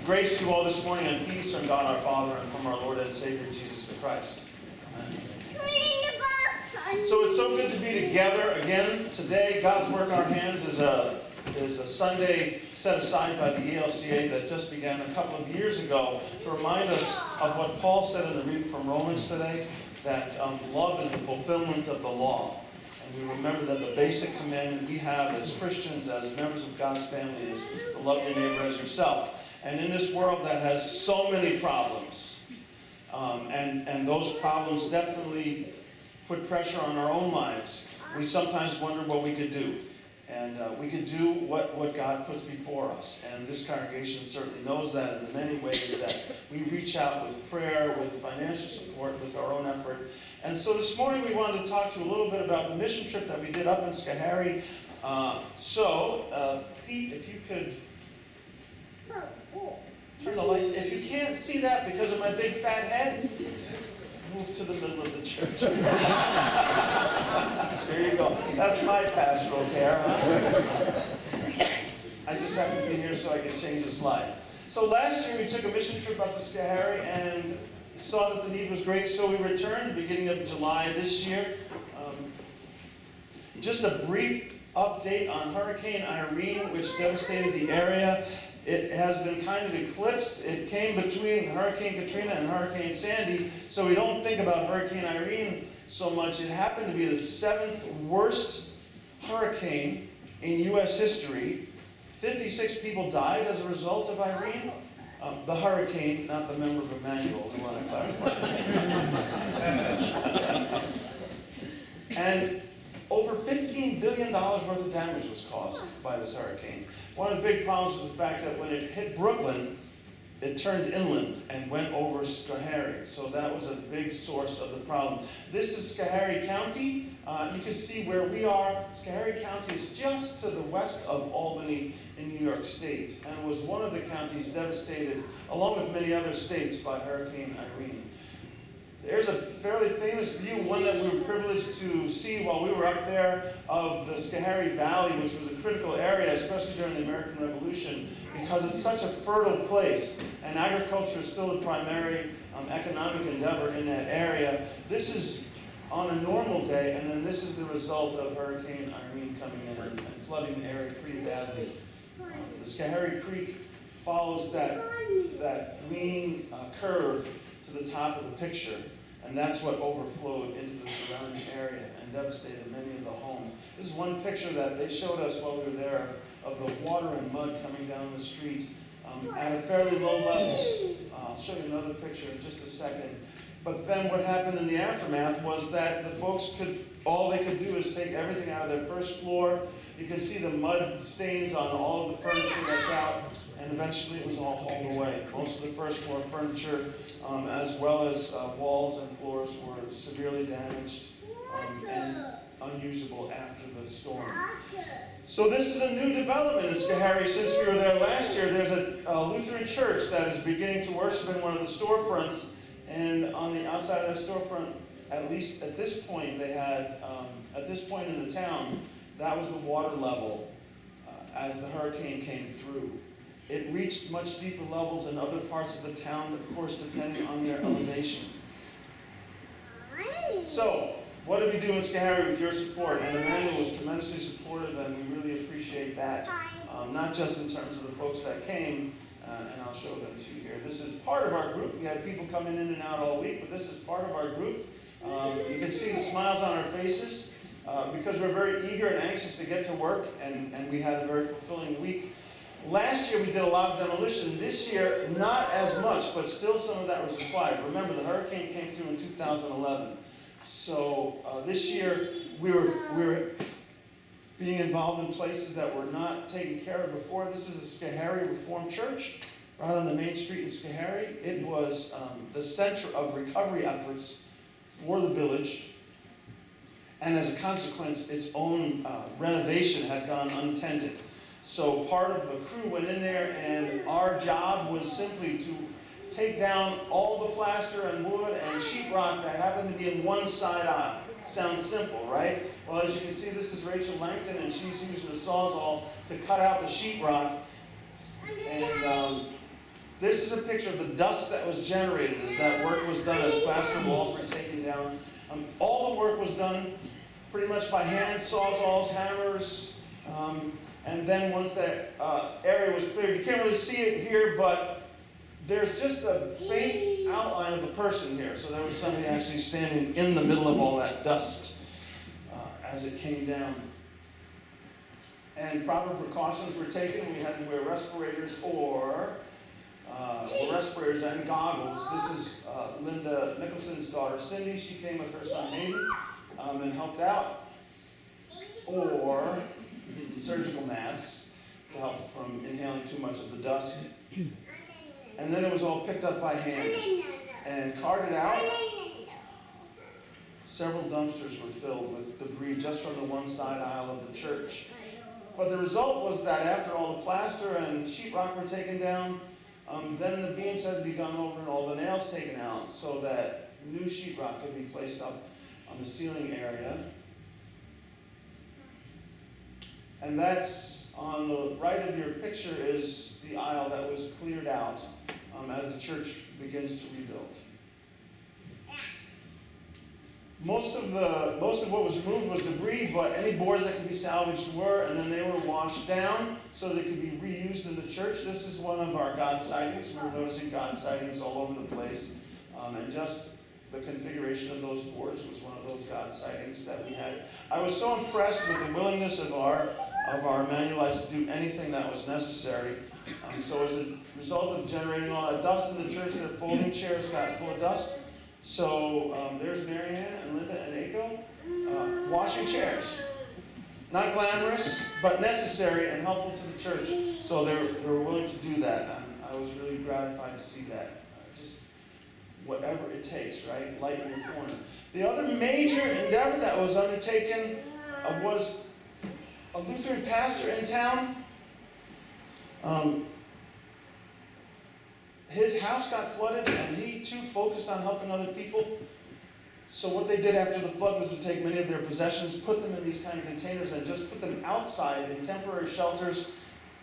Grace to you all this morning and peace from God our Father and from our Lord and Savior Jesus the Christ. Amen. So it's so good to be together again today. God's work in our hands is a Sunday set aside by the ELCA that just began a couple of years ago to remind us of what Paul said in the reading from Romans today, that love is the fulfillment of the law. And we remember that the basic commandment we have as Christians, as members of God's family, is to love your neighbor as yourself. And in this world that has so many problems, and those problems definitely put pressure on our own lives, we sometimes wonder what we could do. And we could do what God puts before us. And this congregation certainly knows that in many ways, that we reach out with prayer, with financial support, with our own effort. And so this morning we wanted to talk to you a little bit about the mission trip that we did up in Schoharie. Pete, if you could turn the lights. If you can't see that because of my big fat head, move to the middle of the church. There you go. That's my pastoral care, huh? I just happen to be here so I can change the slides. So last year we took a mission trip up to Schoharie and saw that the need was great, so we returned at the beginning of July this year. Just a brief update on Hurricane Irene, which devastated the area. It has been kind of eclipsed. It came between Hurricane Katrina and Hurricane Sandy, so we don't think about Hurricane Irene so much. It happened to be the 7th worst hurricane in U.S. history. 56 people died as a result of Irene. The hurricane, not the member of Emmanuel, we want to clarify. And over $15 billion worth of damage was caused by this hurricane. One of the big problems was the fact that when it hit Brooklyn, it turned inland and went over Schoharie. So that was a big source of the problem. This is Schoharie County. You can see where we are. Schoharie County is just to the west of Albany in New York State, and was one of the counties devastated, along with many other states, by Hurricane Irene. There's a fairly famous view, one that we were privileged to see while we were up there, of the Schoharie Valley, which was a critical area, especially during the American Revolution, because it's such a fertile place, and agriculture is still the primary economic endeavor in that area. This is on a normal day, and then this is the result of Hurricane Irene coming in and flooding the area pretty badly. The Schoharie Creek follows that green curve to the top of the picture, and that's what overflowed into the surrounding area and devastated many of the homes. This is one picture that they showed us while we were there of the water and mud coming down the street at a fairly low level. I'll show you another picture in just a second. But then what happened in the aftermath was that the folks all they could do is take everything out of their first floor. You can see the mud stains on all of the furniture that's out, and eventually it was all hauled away. Most of the first floor furniture, as well as walls and floors, were severely damaged and unusable after the storm. So this is a new development in Schoharie. Since we were there last year, there's a Lutheran church that is beginning to worship in one of the storefronts, and on the outside of that storefront, at least at this point, they had, at this point in the town, that was the water level as the hurricane came through. It reached much deeper levels in other parts of the town, of course, depending on their elevation. So, what did we do in Schoharie with your support? And Emmanuel was tremendously supportive, and we really appreciate that. Not just in terms of the folks that came, and I'll show them to you here. This is part of our group. We had people coming in and out all week, but this is part of our group. You can see the smiles on our faces because we're very eager and anxious to get to work, and we had a very fulfilling week. Last year we did a lot of demolition. This year, not as much, but still some of that was required. Remember, the hurricane came through in 2011. So this year we were being involved in places that were not taken care of before. This is the Schoharie Reformed Church, right on the main street in Schoharie. It was the center of recovery efforts for the village, and as a consequence, its own renovation had gone untended. So part of the crew went in there, and our job was simply to take down all the plaster and wood and sheetrock that happened to be in one side aisle. Sounds simple, right? Well, as you can see, this is Rachel Langton, and she's using a Sawzall to cut out the sheetrock. And This is a picture of the dust that was generated as that work was done, as plaster walls were taken down. All the work was done pretty much by hand, sawzalls, hammers, and then once that area was cleared, you can't really see it here, but there's just a faint outline of a person here. So there was somebody actually standing in the middle of all that dust as it came down. And proper precautions were taken. We had to wear respirators respirators and goggles. This is Linda Nicholson's daughter, Cindy. She came with her son, Hayden, and helped out. Or surgical masks to help from inhaling too much of the dust. And then it was all picked up by hand and carted out. Several dumpsters were filled with debris just from the one side aisle of the church. But the result was that after all the plaster and sheetrock were taken down, then the beams had to be gone over and all the nails taken out so that new sheetrock could be placed up on the ceiling area. And that's on the right of your picture is the aisle that was cleared out as the church begins to rebuild. Most of what was removed was debris, but any boards that could be salvaged were, and then they were washed down so they could be reused in the church. This is one of our God sightings. We're noticing God sightings all over the place. And just the configuration of those boards was one of those God sightings that we had. I was so impressed with the willingness of our Emmanuelites to do anything that was necessary. So as a result of generating all that dust in the church, their folding chairs got full of dust. So there's Marianne and Linda and Aiko washing chairs. Not glamorous, but necessary and helpful to the church. So they were willing to do that. And I was really gratified to see that. Just whatever it takes, right? Light in your corner. The other major endeavor that was undertaken was a Lutheran pastor in town. His house got flooded, and he too focused on helping other people. So what they did after the flood was to take many of their possessions, put them in these kind of containers, and just put them outside in temporary shelters.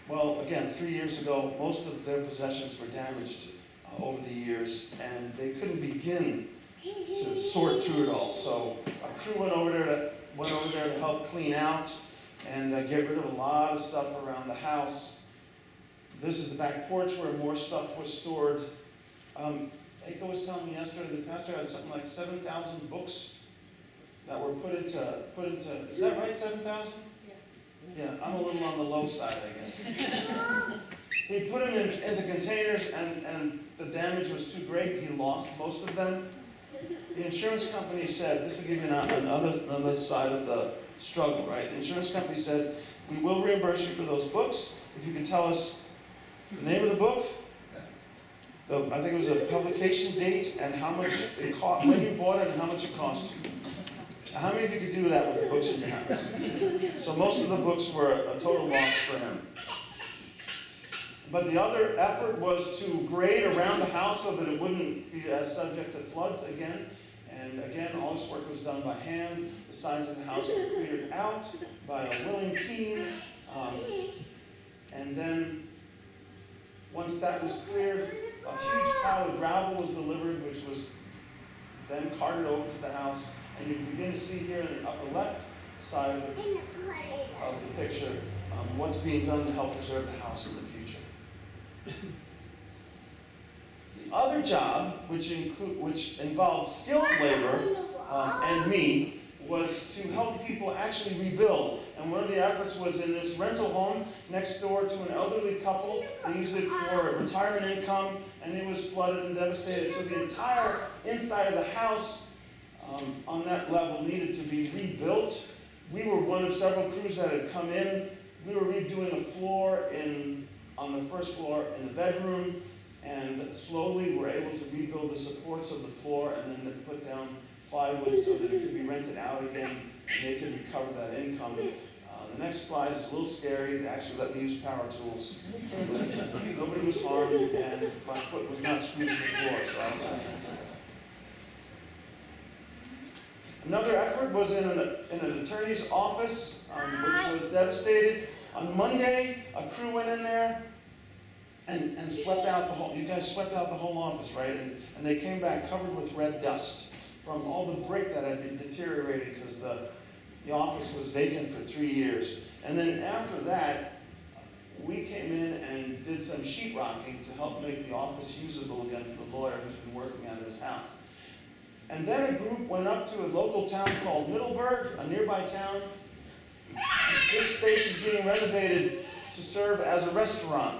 Well, again, 3 years ago, most of their possessions were damaged over the years, and they couldn't begin to sort through it all. So a crew went over there to help clean out and get rid of a lot of stuff around the house. This is the back porch where more stuff was stored. Aiko was telling me yesterday the pastor had something like 7,000 books that were put into, is that right, 7,000? Yeah, I'm a little on the low side, I guess. He put them into containers, and the damage was too great. He lost most of them. The insurance company said, this will give you another side of the struggle, right? The insurance company said, we will reimburse you for those books if you can tell us the name of the book, I think it was a publication date, and how much it cost, when you bought it, and how much it cost you. How many of you could do that with the books in your house? So most of the books were a total loss for him. But the other effort was to grade around the house so that it wouldn't be as subject to floods again. And again, all this work was done by hand. The sides of the house were cleared out by a willing team. And then once that was cleared, a huge pile of gravel was delivered, which was then carted over to the house. And you can begin to see here in the upper left side of the picture what's being done to help preserve the house in the future. The other job, which involved skilled labor and me, was to help people actually rebuild. And one of the efforts was in this rental home next door to an elderly couple. They used it for retirement income, and it was flooded and devastated. So the entire inside of the house on that level needed to be rebuilt. We were one of several crews that had come in. We were redoing a floor on the first floor in the bedroom, and slowly we're able to rebuild the supports of the floor and then put down plywood so that it could be rented out again and they could recover that income. The next slide is a little scary. They actually let me use power tools. Nobody was harmed, and my foot was not squeezing the floor. So I was Another effort was in an attorney's office, which was devastated. On Monday, a crew went in there, and swept out the whole, you guys swept out the whole office, right? And they came back covered with red dust from all the brick that had been deteriorated because the office was vacant for 3 years. And then after that, we came in and did some sheetrocking to help make the office usable again for the lawyer who's been working out of his house. And then a group went up to a local town called Middleburg, a nearby town. This space is being renovated to serve as a restaurant.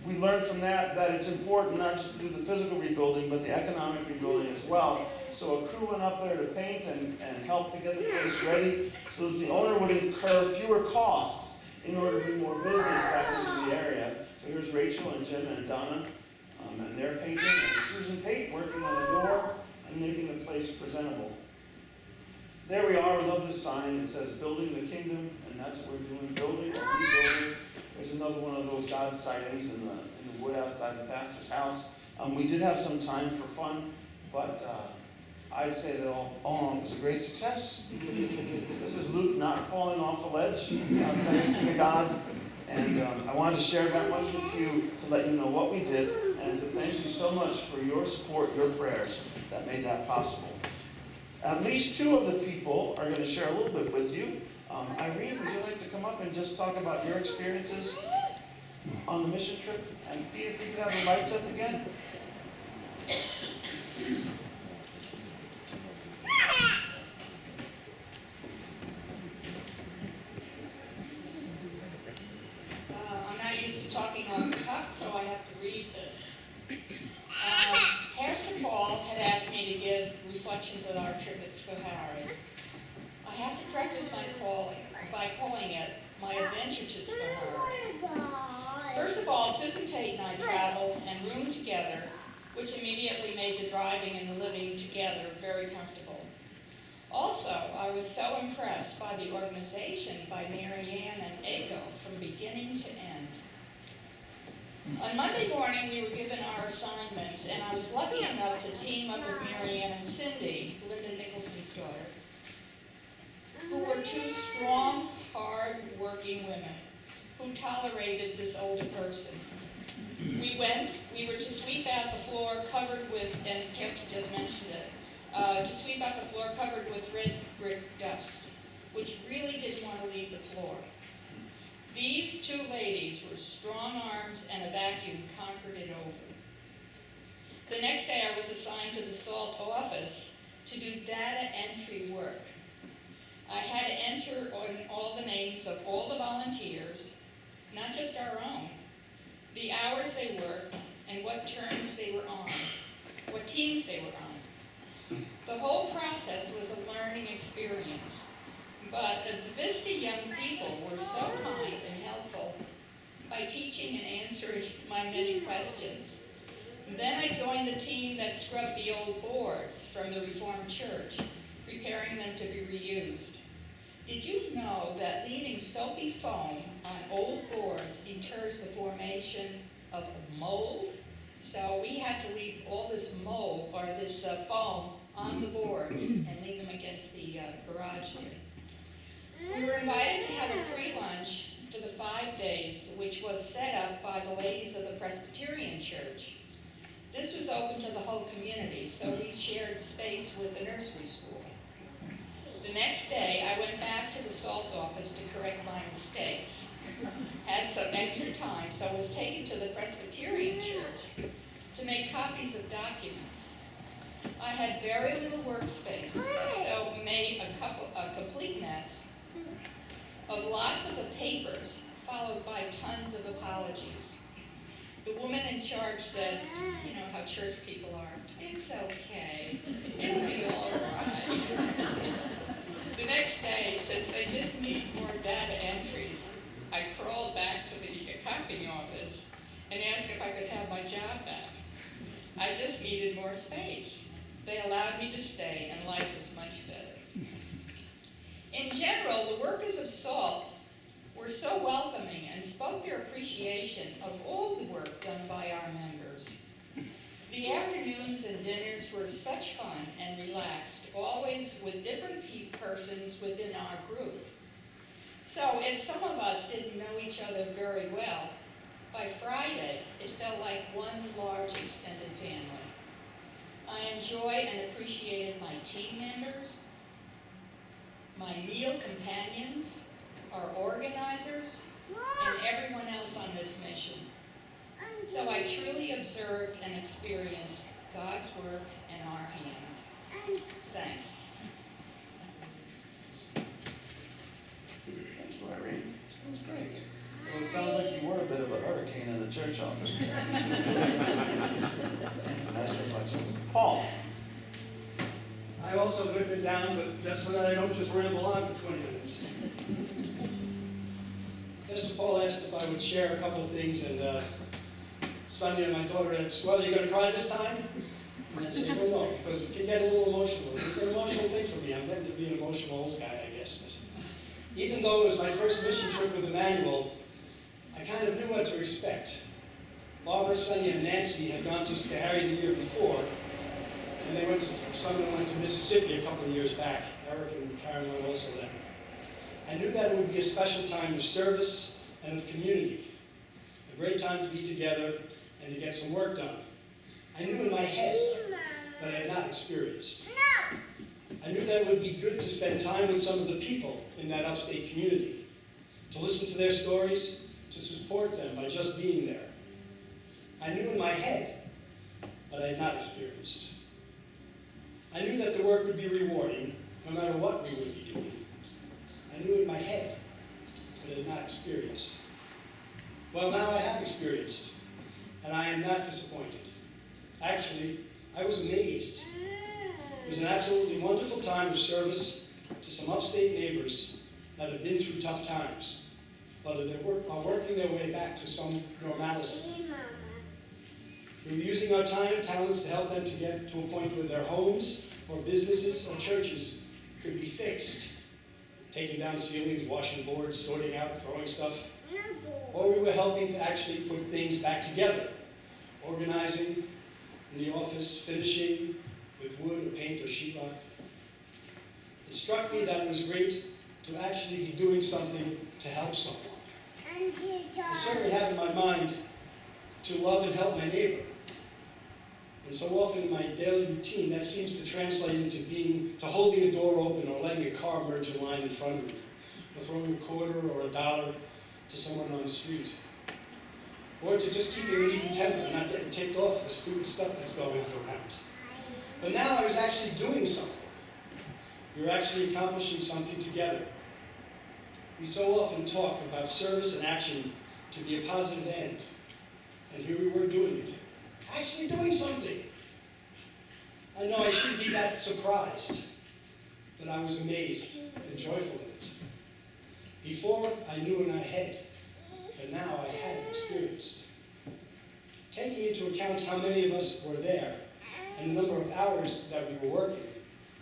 We learned from that it's important not just to do the physical rebuilding, but the economic rebuilding as well. So a crew went up there to paint and help to get the place ready so that the owner would incur fewer costs in order to bring more business back into the area. So here's Rachel and Jim and Donna, and they're painting, and Susan Pate working on the door and making the place presentable. There we are. I love this sign. It says "Building the Kingdom," and that's what we're doing, building or rebuilding. There's another one of those God sightings in the wood outside the pastor's house. We did have some time for fun, but I'd say that all in all, it was a great success. This is Luke not falling off a ledge. Thanks be to God. And I wanted to share that much with you to let you know what we did and to thank you so much for your support, your prayers that made that possible. At least two of the people are going to share a little bit with you. Irene, would you like to come up and just talk about your experiences on the mission trip? And Pete, if you could have the lights up again. I'm not used to talking off the cuff, so I have to read this. Pastor Paul had asked me to give reflections on our trip at Schoharie. I have to preface my calling by calling it my adventure to Schoharie. First of all, Susan Pate and I traveled and roomed together, which immediately made the driving and the living together very comfortable. Also, I was so impressed by the organization by Mary Ann and Ego from beginning to end. On Monday morning, we were given our assignments, and I was lucky enough to team up with Mary Ann and Cindy, Linda Nicholson's daughter, who were two strong, hard-working women who tolerated this older person. We were to sweep out the floor covered with, and Pastor just mentioned it, to sweep out the floor covered with red brick dust, which really didn't want to leave the floor. These two ladies with strong arms and a vacuum conquered it over. The next day I was assigned to the SALT office to do data entry work. I had to enter on all the names of all the volunteers, not just our own, the hours they worked, and what terms they were on, what teams they were on. The whole process was a learning experience, but the Vista young people were so kind and helpful by teaching and answering my many questions. Then I joined the team that scrubbed the old boards from the Reformed Church, preparing them to be reused. Did you know that leaving soapy foam on old boards deters the formation of mold? So we had to leave all this mold, or this foam, on the boards and leave them against the garage there. We were invited to have a free lunch for the 5 days, which was set up by the ladies of the Presbyterian Church. This was open to the whole community, so we shared space with the nursery school. The next day, I went back to the SALT office to correct my mistakes. Had some extra time, so I was taken to the Presbyterian Church to make copies of documents. I had very little workspace, so made a complete mess of lots of the papers, followed by tons of apologies. The woman in charge said, you know how church people are, it's okay, it'll be all right. The next day, since they didn't need more data entries, I crawled back to the copying office and asked if I could have my job back. I just needed more space. They allowed me to stay, and life was much better. In general, the workers of SALT were so welcoming and spoke their appreciation of all the work done by our members. The afternoons and dinners were such fun and relaxed, always with different persons within our group. So if some of us didn't know each other very well, By Friday, it felt like one large extended family. I enjoyed and appreciated my team members, my meal companions, our organizers, and everyone else on this mission. So I truly observed and experienced God's work in our hands. Thanks. Thanks, Irene. That was great. Well, it sounds like you were a bit of a hurricane in the church office. Nice reflections. Paul. I also written it down, but just so that I don't just ramble on for 20 minutes. Pastor Paul asked if I would share a couple of things, and Sonia, my daughter, asked, well, are you going to cry this time? And I said, well, no, because it can get a little emotional. It's an emotional thing for me. I'm getting to be an emotional old guy, I guess. But even though it was my first mission trip with Emmanuel, I kind of knew what to expect. Barbara, Sonia, and Nancy had gone to Schoharie the year before, and some of them went to Mississippi a couple of years back. Eric and Karen went also there. I knew that it would be a special time of service and of community, a great time to be together and to get some work done. I knew in my head that I had not experienced. I knew that it would be good to spend time with some of the people in that upstate community, to listen to their stories, to support them by just being there. I knew in my head that I had not experienced. I knew that the work would be rewarding, no matter what we would be doing. I knew in my head, but I had not experienced. Well, now I have experienced, and I am not disappointed. Actually, I was amazed. It was an absolutely wonderful time of service to some upstate neighbors that have been through tough times, but are working their way back to some normalcy. We were using our time and talents to help them to get to a point where their homes or businesses or churches could be fixed. Taking down ceilings, washing boards, sorting out, throwing stuff. Or we were helping to actually put things back together. Organizing in the office, finishing with wood or paint or sheetrock. It struck me that it was great to actually be doing something to help someone. I certainly have in my mind to love and help my neighbor. And so often in my daily routine, that seems to translate into holding a door open or letting a car merge a line in front of me, or throwing a quarter or a dollar to someone on the street. Or to just keeping an even temper and not getting ticked off with the stupid stuff that's going on around. But now I was actually doing something. We were actually accomplishing something together. We so often talk about service and action to be a positive end. And here we were doing it. Actually doing something. I know I shouldn't be that surprised, but I was amazed and joyful in it. Before, I knew in my head, but now I had experienced. Taking into account how many of us were there and the number of hours that we were working,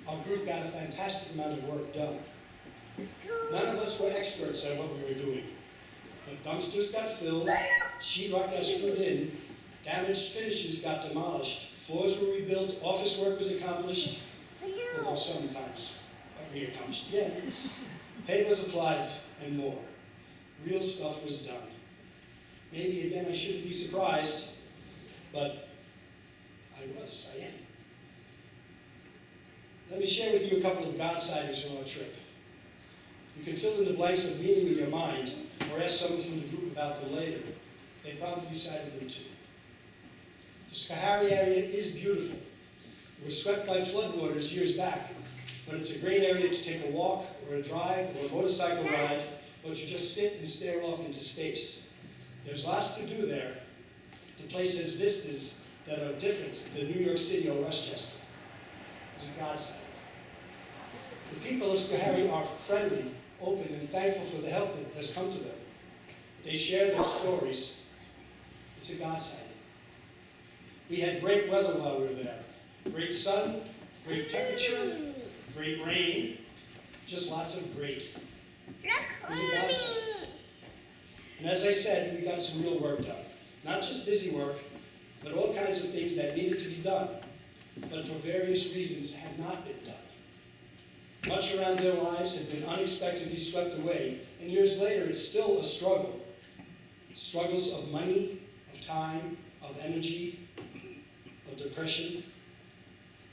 our group got a fantastic amount of work done. None of us were experts at what we were doing. But dumpsters got filled, sheetrock got screwed in, damaged finishes got demolished, floors were rebuilt, office work was accomplished, although sometimes reaccomplished again. Paint was applied, and more. Real stuff was done. Maybe again I shouldn't be surprised, but I am. Let me share with you a couple of God sightings from our trip. You can fill in the blanks of meaning in your mind, or ask someone from the group about them later. They probably cited them too. The Schoharie area is beautiful. It was swept by floodwaters years back, but it's a great area to take a walk, or a drive, or a motorcycle ride, or to just sit and stare off into space. There's lots to do there. The place has vistas that are different than New York City or Westchester. It's a godsend. The people of Schoharie are friendly, open, and thankful for the help that has come to them. They share their stories. It's a godsend. We had great weather while we were there. Great sun, great temperature, great rain, just lots of great. It was a godsend. And as I said, we got some real work done. Not just busy work, but all kinds of things that needed to be done, but for various reasons had not been done. Much around their lives had been unexpectedly swept away, and years later it's still a struggle. struggles of money, of time, of energy, of depression.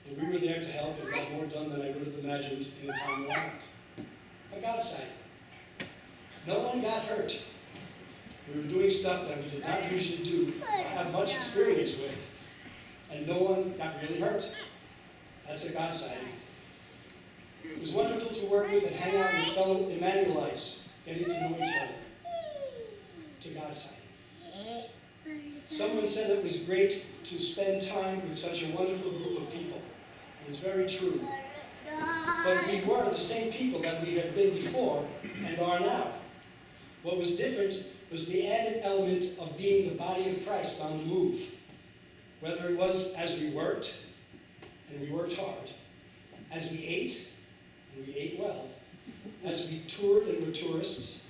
And we were there to help and got more done than I would have imagined in the time allowed. But God sang. No one got hurt. We were doing stuff that we did not usually do or have much experience with, and no one got really hurt. That's a God sign. It was wonderful to work with and hang out with fellow Emmanuelites, getting to know each other. To God sign. Someone said it was great to spend time with such a wonderful group of people. It's very true. But we were the same people that we had been before and are now. What was different was the added element of being the body of Christ on the move. Whether it was as we worked, and we worked hard, as we ate, and we ate well, as we toured and were tourists,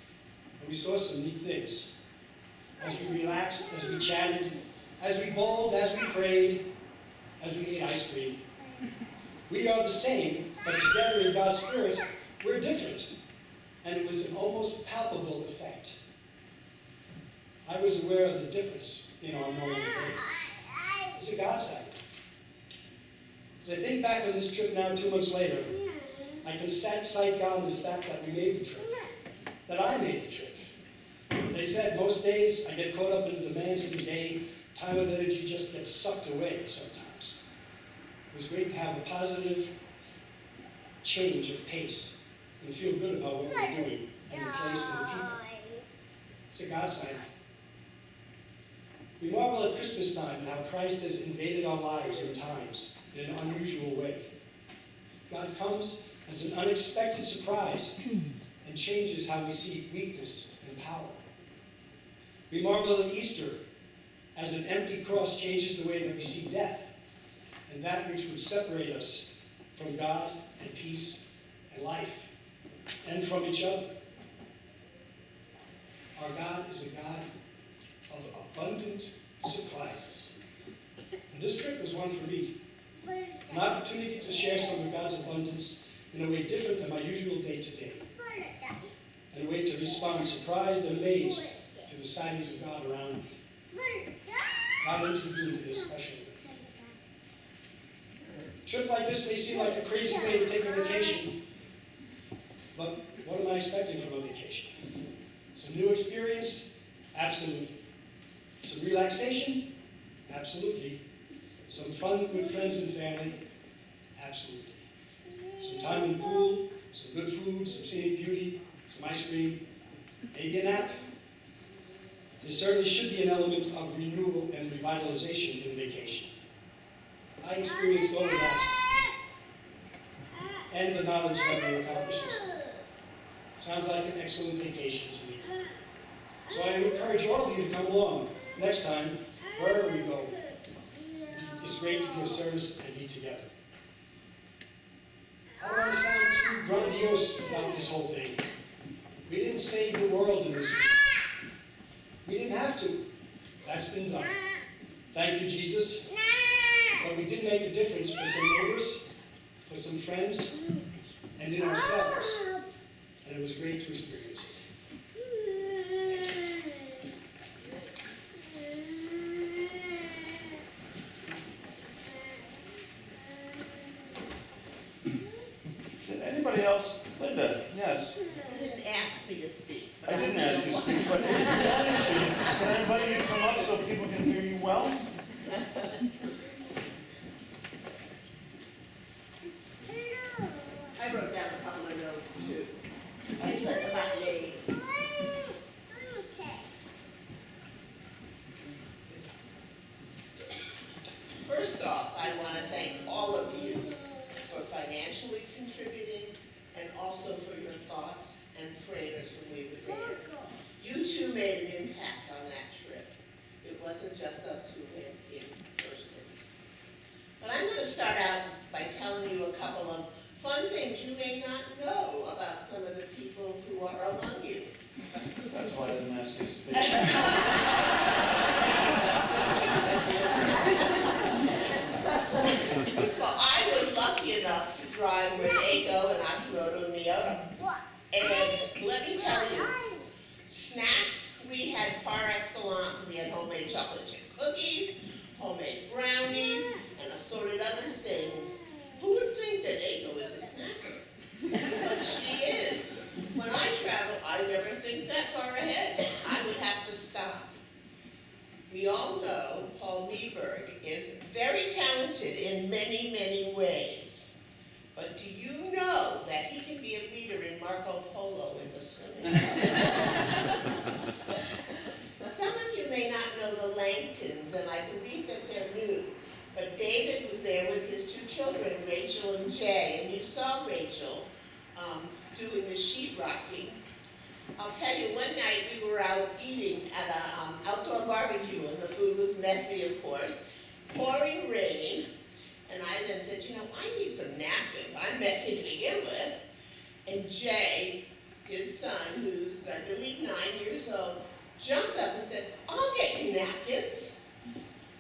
and we saw some neat things, as we relaxed, as we chatted, as we bowled, as we prayed, as we ate ice cream. We are the same, but together in God's Spirit, we're different. And it was an almost palpable effect. I was aware of the difference in our normal day. It's a God sign. As I think back on this trip now 2 months later, I can cite God in the fact that we made the trip, that I made the trip. As I said, most days I get caught up in the demands of the day, time and energy just gets sucked away sometimes. It was great to have a positive change of pace and feel good about what we're doing and the place and the people. It's a God sign. We marvel at Christmas time and how Christ has invaded our lives and times in an unusual way. God comes as an unexpected surprise and changes how we see weakness and power. We marvel at Easter as an empty cross changes the way that we see death and that which would separate us from God and peace and life and from each other. Our God is a God of abundant surprises. And this trip was one for me. An opportunity to share some of God's abundance in a way different than my usual day-to-day. And a way to respond surprised and amazed to the sightings of God around me. God intervened in a special way. A trip like this may seem like a crazy way to take a vacation, but what am I expecting from a vacation? Some new experience? Absolutely. Some relaxation? Absolutely. Some fun with friends and family? Absolutely. Some time in the pool, some good food, some scenic beauty, some ice cream, maybe a nap. There certainly should be an element of renewal and revitalization in vacation. I experienced all of that and the knowledge that we accomplished. Sounds like an excellent vacation to me. So I encourage all of you to come along next time, wherever we go. It's great to give service and be together. I don't want to sound too grandiose about this whole thing. We didn't save the world in this week. We didn't have to. That's been done. Thank you, Jesus. But we did make a difference for some neighbors, for some friends, and in ourselves. And it was great to experience it. Did anybody else? Linda, yes. You didn't ask me to speak. I didn't ask you to speak, but if you wanted to, can I invite you to come up so people can hear you well? I wrote down a couple of notes too. I said about names. First off, I want to thank all of you for financially contributing and also for your thoughts and prayers when we were there. You too made an impact on that trip. It wasn't just us who went in person. But I'm going to start out by telling you a couple of fun things you may not know about some of the people who are among you. That's why I didn't ask you to speak. First of all, I was lucky enough to drive with Aiko and Akimoto Miyoto. And let me tell you, snacks, we had par Meberg is very talented in many, many ways. But do you know that he can be a leader in Marco Polo in the swimming club? Some of you may not know the Langtons, and I believe that they're new. But David was there with his two children, Rachel and Jay, and you saw Rachel doing the sheetrocking. I'll tell you, one night we were out eating at an outdoor barbecue, and the food was messy, of course, pouring rain, and I then said, you know, I need some napkins. I'm messy to begin with. And Jay, his son, who's I believe 9 years old, jumped up and said, I'll get you napkins.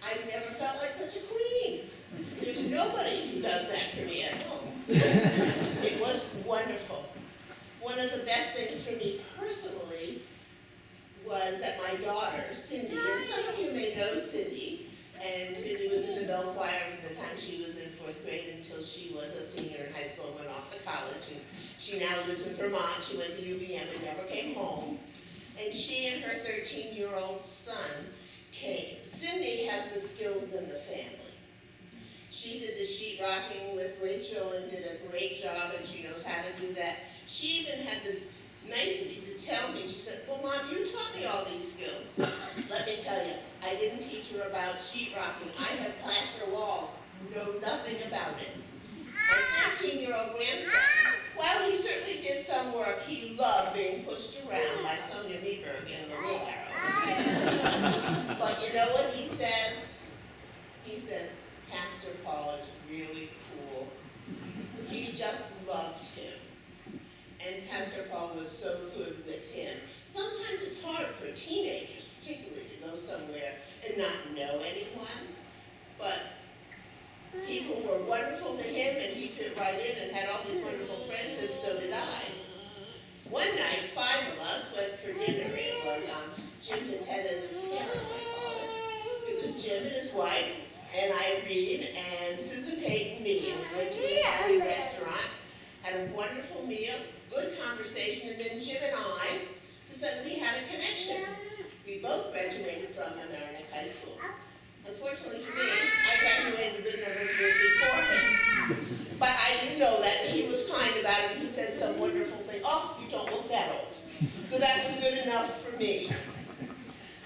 I've never felt like such a queen. There's nobody who does that for me at home. It was wonderful. One of the best things for me personally was that my daughter, Cindy, and some of you may know Cindy, and Cindy was in the bell choir from the time she was in 4th grade until she was a senior in high school and went off to college. And she now lives in Vermont. She went to UVM and never came home. And she and her 13-year-old son came. Cindy has the skills in the family. She did the sheetrocking with Rachel and did a great job, and she knows how to do that. She even had the nicety to tell me, she said, well, Mom, you taught me all these skills. Let me tell you, I didn't teach her about sheetrocking. I had plaster walls, know nothing about it. My 13-year-old grandson, while he certainly did some work, he loved being pushed around by Sonia Meberg in the wheelbarrow. But you know what he says? He says, Pastor Paul is really cool. He just loved him. And Pastor Paul was so good with him. Sometimes it's hard for teenagers, particularly, to go somewhere and not know anyone. But people were wonderful to him, and he fit right in and had all these wonderful friends, and so did I. One night, 5 of us went for dinner. It was Jim and Ted and his parents, I call it. It was Jim and his wife, and Irene, and Susan Payton, me. And we went to a happy restaurant, had a wonderful meal, good conversation, and then Jim and I decided we had a connection. We both graduated from American High School. Unfortunately for me, I graduated a good number of years before him. But I didn't know that, and he was kind about it. He said some wonderful thing. Oh, you don't look that old. So that was good enough for me.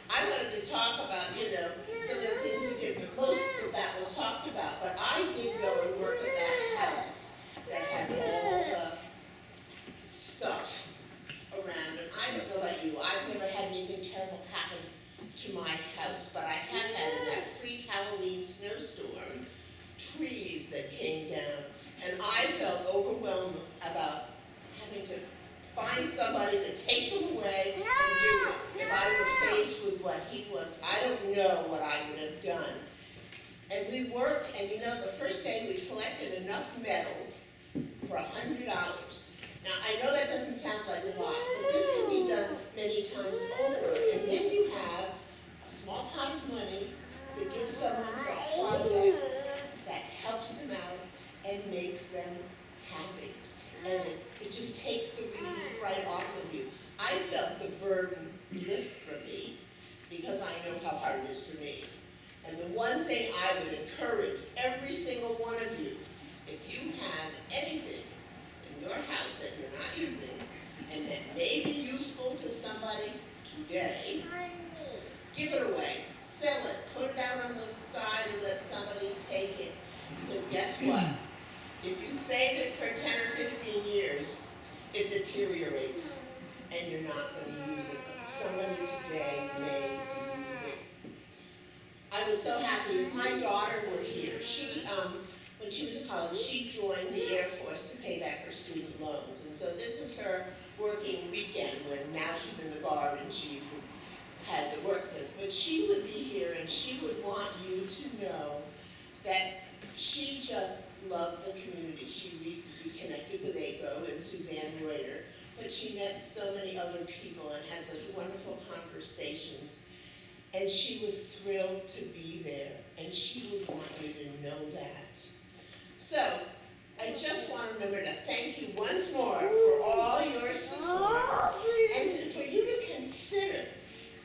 I wanted to talk about, some of the things we did, but most of that was talked about. But I did go and work at that house that had all the stuff around it. I don't know about you. I've never had anything terrible happen to my house, but I have had in that freak Halloween snowstorm, trees that came down, and I felt overwhelmed about having to find somebody to take them away and do it. If I was faced with what he was, I don't know what I would have done. And we worked, and the first day we collected enough metal for $100. Now, I know that doesn't sound like a lot, but this can be done many times over, and then you have a small pot of money to give someone for a project that helps them out and makes them happy. And it just takes the relief right off of you. I felt the burden lift from me because I know how hard it is for me. And the one thing I would encourage every single one of you, if you have anything in your house that you're not using and that may be useful to somebody today, give it away, sell it, put it out on the side and let somebody take it. Because guess what? If you save it for 10 or 15 years, it deteriorates and you're not going to use it. But somebody today may use it. I was so happy. If my daughter were here, when she was in college, she joined the Air Force to pay back her student loans. And so this is her working weekend when now she's in the Guard and she's had to work this. But she would be here and she would want you to know that she just loved the community. She reconnected with ACO and Suzanne Reuter, but she met so many other people and had such wonderful conversations. And she was thrilled to be there, and she would want you to know that. So, I just want to remember to thank you once more for all your support, and for you to consider,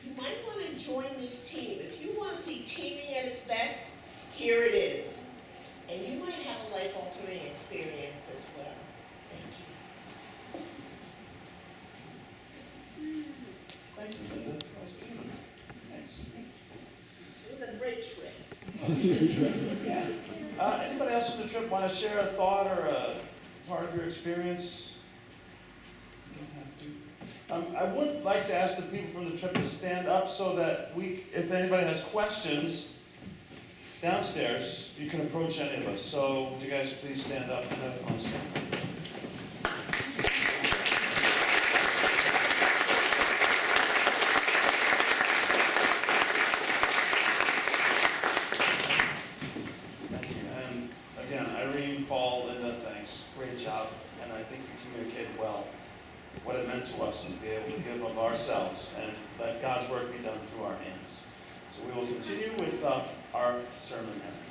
you might want to join this team. If you want to see teaming at its best, here it is. And you might have a life-altering experience as well. Thank you. Thank you, Linda. That was beautiful. Thanks. It was a great trip. Yeah. Anybody else on the trip want to share a thought or a part of your experience? You don't have to. I would like to ask the people from the trip to stand up so that if anybody has questions downstairs, you can approach any of us. So, would you guys please stand up and have a stand? Thank you. And again, Irene, Paul, Linda, thanks. Great job. And I think you communicated well what it meant to us to be able to give of ourselves and let God's work be done through our hands. So we will continue with our sermon now.